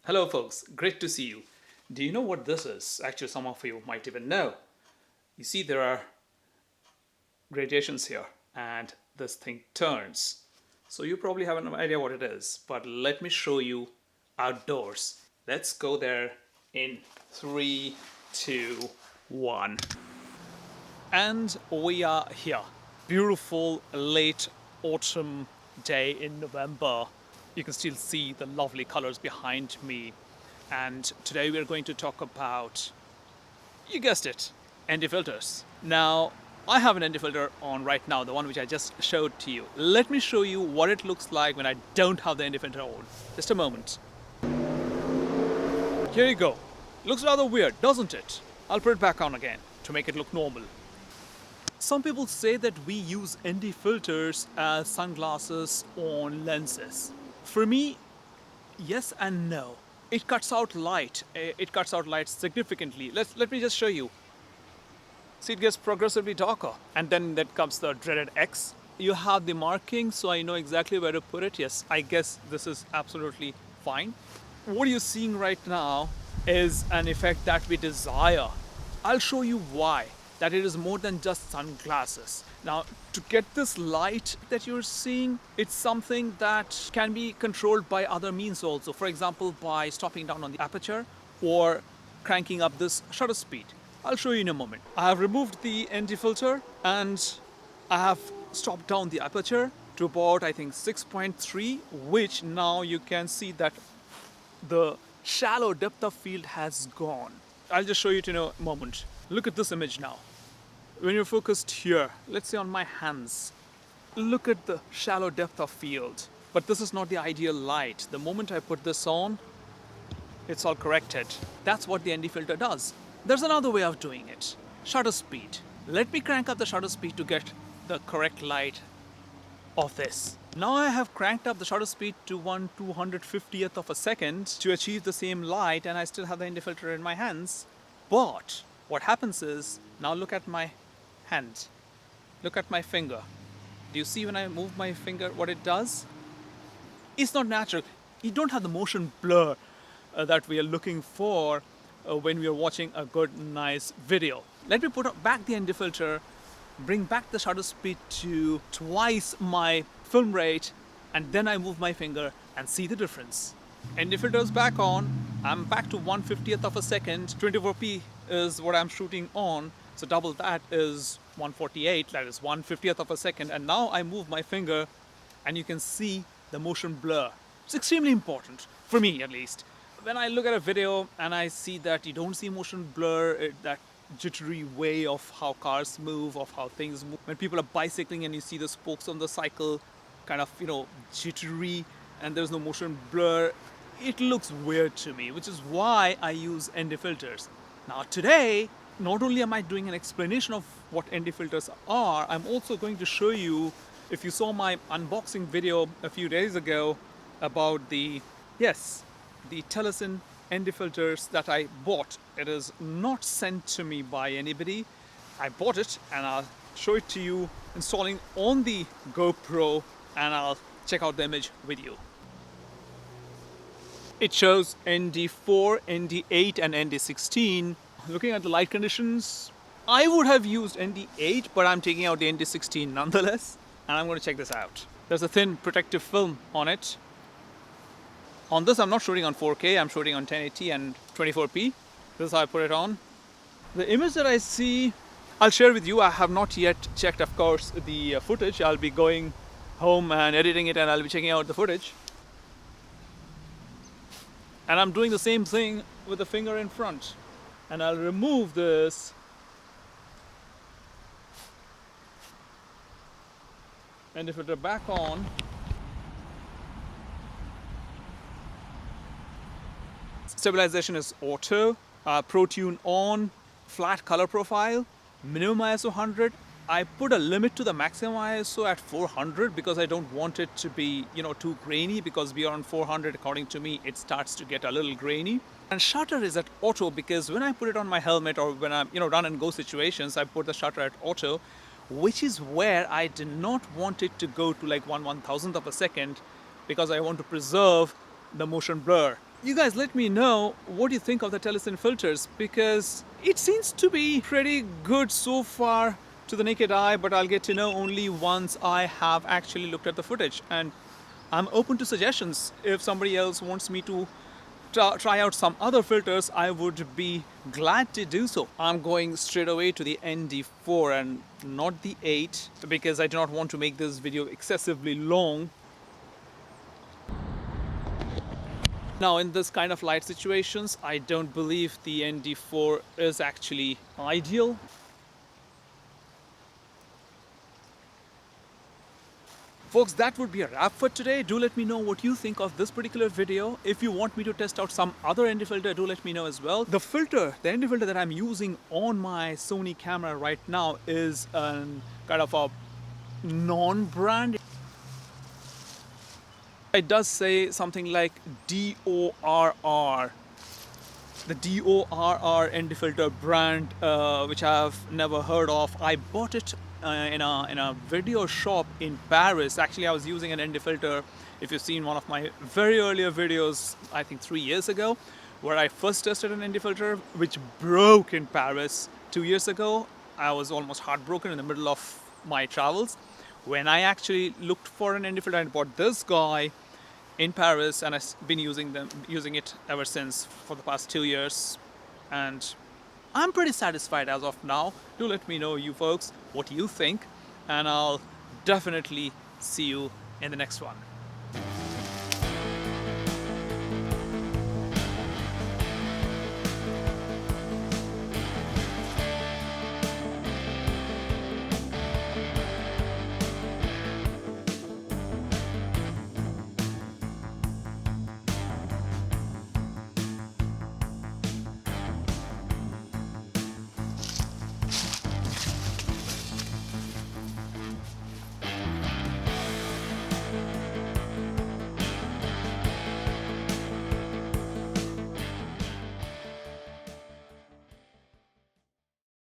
Hello folks, great to see you. Do you know what this is? Actually, some of you might even know. You see there are gradations here and this thing turns. So you probably have an idea what it is, but let me show you outdoors. Let's go there in 3, 2, 1. And we are here. Beautiful late autumn day in November. You can still see the lovely colors behind me. And today we're going to talk about, you guessed it, ND filters. Now, I have an ND filter on right now, the one which I just showed to you. Let me show you what it looks like when I don't have the ND filter on. Just a moment. Here you go. Looks rather weird, doesn't it? I'll put it back on again to make it look normal. Some people say that we use ND filters as sunglasses on lenses. For me, yes and no. It cuts out light. It cuts out light significantly. Let me just show you. See, it gets progressively darker. And then comes the dreaded X. You have the marking, so I know exactly where to put it. Yes, I guess this is absolutely fine. What you're seeing right now is an effect that we desire. I'll show you why. That it is more than just sunglasses. Now, to get this light that you're seeing, it's something that can be controlled by other means also. For example, by stopping down on the aperture or cranking up this shutter speed. I'll show you in a moment. I have removed the ND filter and I have stopped down the aperture to about, I think, 6.3, which now you can see that the shallow depth of field has gone. I'll just show you in a moment. Look at this image now. When you're focused here, let's say on my hands, look at the shallow depth of field. But this is not the ideal light. The moment I put this on, it's all corrected. That's what the ND filter does. There's another way of doing it. Shutter speed. Let me crank up the shutter speed to get the correct light of this. Now I have cranked up the shutter speed to 1/250th of a second to achieve the same light, and I still have the ND filter in my hands. But what happens is, now look at my hand. Look at my finger. Do you see when I move my finger what it does? It's not natural. You don't have the motion blur that we are looking for when we are watching a good, nice video. Let me put back the ND filter, bring back the shutter speed to twice my film rate, and then I move my finger and see the difference. ND filter is back on. I'm back to 1/50th of a second. 24p is what I'm shooting on. So double that is 148. That is 1/50th of a second. And now I move my finger and you can see the motion blur. It's extremely important, for me at least. When I look at a video and I see that you don't see motion blur, that jittery way of how cars move, of how things move. When people are bicycling and you see the spokes on the cycle kind of, jittery and there's no motion blur, it looks weird to me, which is why I use ND filters. Now today, not only am I doing an explanation of what ND filters are, I'm also going to show you, if you saw my unboxing video a few days ago about the Telesin ND filters that I bought. It is not sent to me by anybody. I bought it and I'll show it to you installing on the GoPro, and I'll check out the image with you. It shows ND4, ND8 and ND16. Looking at the light conditions, I would have used ND8, but I'm taking out the ND16 nonetheless. And I'm going to check this out. There's a thin protective film on it. On this, I'm not shooting on 4K, I'm shooting on 1080 and 24p. This is how I put it on. The image that I see, I'll share with you. I have not yet checked, of course, the footage. I'll be going home and editing it, and I'll be checking out the footage. And I'm doing the same thing with the finger in front. And I'll remove this. And if it's back on, stabilization is auto, Pro Tune on, flat color profile, minimum ISO 100. I put a limit to the maximum ISO at 400 because I don't want it to be, too grainy, because beyond 400, according to me, it starts to get a little grainy. And shutter is at auto because when I put it on my helmet or when I'm, run and go situations, I put the shutter at auto, which is where I do not want it to go to like 1/1000th of a second because I want to preserve the motion blur. You guys let me know what you think of the telecine filters, because it seems to be pretty good so far to the naked eye, but I'll get to know only once I have actually looked at the footage. And I'm open to suggestions. If somebody else wants me to try out some other filters, I would be glad to do so. I'm going straight away to the ND4 and not the 8, because I do not want to make this video excessively long. Now, in this kind of light situations, I don't believe the ND4 is actually ideal. Folks, that would be a wrap for today. Do let me know what you think of this particular video. If you want me to test out some other ND filter, do let me know as well. The ND filter that I'm using on my Sony camera right now is kind of a non-brand. It does say something like DORR. The DORR ND filter brand, which I've never heard of. I bought it in a video shop in Paris. Actually, I was using an ND filter, if you've seen one of my very earlier videos, I think 3 years ago, where I first tested an ND filter, which broke in Paris 2 years ago. I was almost heartbroken in the middle of my travels. When I actually looked for an ND filter, I bought this guy in Paris, and I've been using it ever since for the past 2 years, and I'm pretty satisfied as of now. Do let me know, you folks, what you think, and I'll definitely see you in the next one.